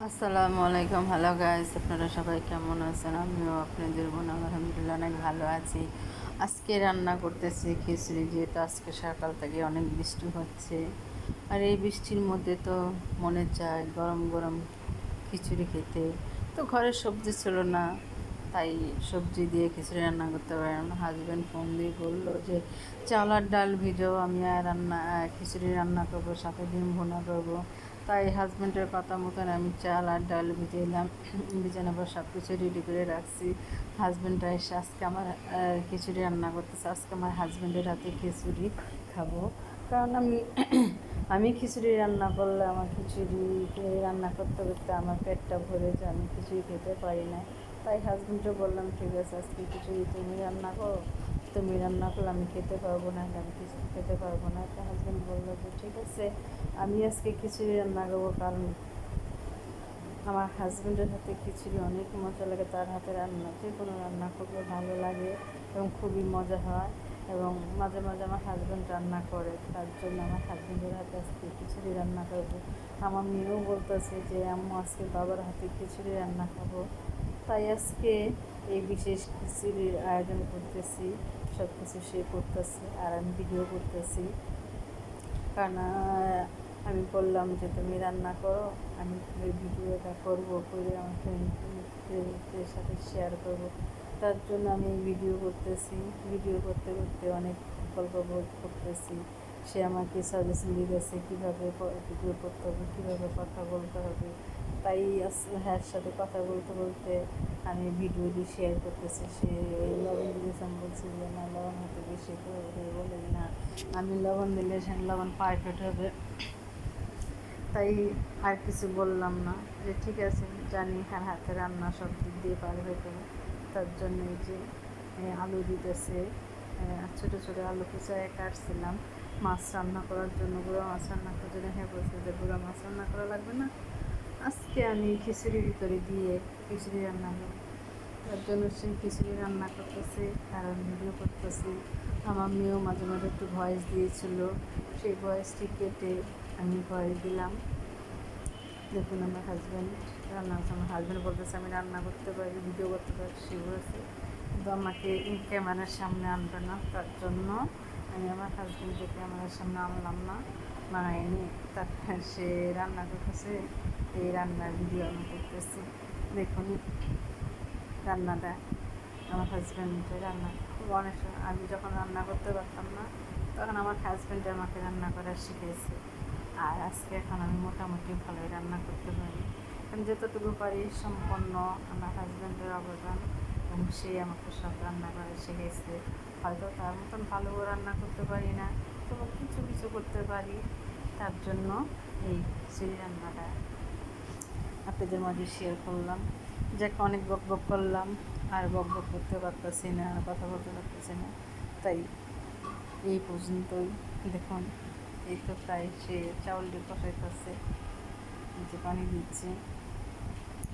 আসসালামু আলাইকুম। Hello guys, আপনারা সবাই কেমন আছেন? আমিও আপনাদের বোন আলহামদুলিল্লাহ অনেক ভালো আছি। আজকে রান্না করতেছি খিচুড়ি, যেহেতু আজকে সকাল থেকে অনেক বৃষ্টি হচ্ছে। আর এই বৃষ্টির মধ্যে তো মনে চায় গরম গরম খিচুড়ি খেতে। তো ঘরে সবজি ছিল না, তাই সবজি দিয়ে খিচুড়ি রান্না করতে পারলাম না। হাজব্যান্ড ফোন দিয়ে বললো যে চাল আর ডাল ভিজো, আমি আর খিচুড়ি রান্না করবো, সাথে ডিম ভুনা করবো। তাই হাজব্যান্ডের কথা মতন আমি চাল আর ডাল ভিজে এলাম। ভিজে নেবার সব কিছু রেডি করে রাখছি। হাজব্যান্ডরা এসে আজকে আমার খিচুড়ি রান্না করতেছে। আজকে আমার হাজব্যান্ডের হাতে খিচুড়ি খাবো, কারণ আমি খিচুড়ি রান্না করলে আমার খিচুড়ি রান্না করতে করতে আমার পেটটা ভরে যায়, আমি খিচুড়ি খেতে পারি না। তাই হাজব্যান্ডকে বললাম, ঠিক আছে আজকে খিচুড়ি তুমি রান্না করো, তুমি রান্না করলে আমি খেতে পারবো না, আমি কিছু খেতে পারবো না। তো হাজব্যান্ড বললো যে ঠিক আছে, আমি আজকে খিচুড়ি রান্না করবো, কারণ আমার হাজব্যান্ডের হাতে খিচুড়ি অনেক মজা লাগে। তার হাতে রান্না যে কোনো রান্না খুবই ভালো লাগে এবং খুবই মজা হয়। এবং মাঝে মাঝে আমার হাজব্যান্ড রান্না করে, তার জন্য আমার হাজব্যান্ডের হাতে আজকে খিচুড়ি রান্না করবো। আমার মেয়েও বলতেছে যে আম্মু আজকে বাবার হাতে খিচুড়ি রান্না খাবো। তাই আজকে এই বিশেষ খিচুড়ির আয়োজন করতেছি, সব কিছু সে করতেছে আর আমি ভিডিও করতেছি। কারণ আমি বললাম যে তুমি রান্না করো, আমি এই ভিডিওটা করবো, করে আমার ফ্রেন্ডদের সাথে শেয়ার করবো। তার জন্য আমি ভিডিও করতেছি। ভিডিও করতে করতে অনেক গল্প করতেছি। সে আমাকে সাজেশন দিতেছে কীভাবে ভিডিও করতে হবে, কীভাবে কথা বলতে হবে। তাই হ্যার সাথে কথা বলতে বলতে আমি ভিডিওটি শেয়ার করতেছি। সে লবণ দিয়েছে, আমি বলছি যে না লবণ হতে বেশি করে, বলে না আমি লবণ দিলে সে লবণ পারফেক্ট হবে। তাই আর কিছু বললাম না, যে ঠিক আছে জানি হ্যাঁ হাতে রান্না সব দিক দিয়ে পারফেক্ট হবে। তার জন্য এই যে আলু দিতেছে, ছোটো ছোটো আলু কুচায় কাটছিলাম মাছ রান্না করার জন্য, গুঁড়ো মাছ রান্না করার জন্য। হ্যাঁ বলছে যে গুঁড়ো মাছ রান্না করা লাগবে না, আজকে আমি খিচুড়ির ভিতরে দিয়ে খিচুড়ি রান্না করব। তার জন্য সেই খিচুড়ি রান্না করতেছি আর আমি ভিডিও করতেছি। আমার মেয়েও মাঝে মাঝে একটু ভয়েস দিয়েছিল, সেই ভয়েসটি কেটে আমি ভয়েস দিলাম। দেখুন আমার হাজব্যান্ড রান্না করছে। আমার হাজব্যান্ড বলতেছে আমি রান্না করতে পারি, ভিডিও করতে পারি, সে বলেছে, কিন্তু আমাকে ক্যামেরার সামনে আনবে না। তার জন্য আমি আমার হাজব্যান্ডকে ক্যামেরার সামনে আনলাম না, না এনে তারপর সে রান্না করতেছে। এই রান্নার ভিডিও আমি করতেছি। দেখুন রান্নাটা আমার হাজব্যান্ডের রান্না খুব অনেক সময় আমি যখন রান্না করতে পারতাম না, তখন আমার হাজব্যান্ড আমাকে রান্না করা শিখেছে। আর আজকে এখন আমি মোটামুটি ভালোই রান্না করতে পারি। আমি যতটুকু পারি সম্পন্ন আমার হাজব্যান্ডের অবদান, এবং সে আমাকে সব রান্না করে শিখেছে। হয়তো তার মতন ভালো রান্না করতে পারি না, তবু কিছু কিছু করতে পারি। তার জন্য এই খিচুড়ি রান্নাটা আপনাদের মাঝে শেয়ার করলাম। যাকে অনেক বক বক করলাম, আর বক বক করতে পারতেছি না, আর কথা বলতে পারতেছি না। তাই এই পর্যন্তই। দেখুন এই তো প্রায় সে চাউলটি কষাইতেছে, যে পানি দিচ্ছে।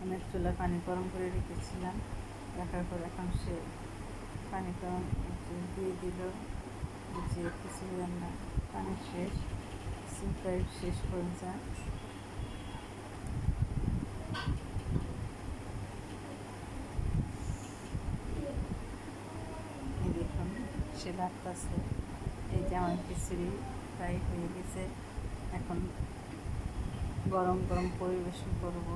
আমি চুলায় পানি গরম করে রেখেছিলাম, রাখার পর এখন সে পানি গরম দিয়ে দিল। যে খিচুড়ি রান্না পানি শেষ, প্রায় শেষ হয়ে যায়। এই দেখুন সে ডাকতেছে। এই যে আমার খিচুড়ি প্রায় হয়ে গেছে, এখন গরম গরম পরিবেশন করব।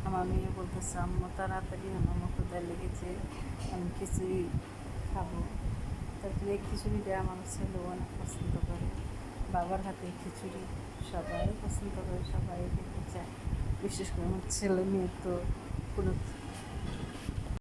আমার মেয়ে বলতেছে আম্মু তাড়াতাড়ি, আমার ক্ষুধা লেগেছে, আমি খিচুড়ি খাবো। তার জন্য এই খিচুড়িটা আমার ছেলেও অনেক পছন্দ করে। বাবার হাতে খিচুড়ি সবাই পছন্দ করে, সবাই খেতে চায়। বিশেষ করে আমার ছেলে মেয়ে তো কোনো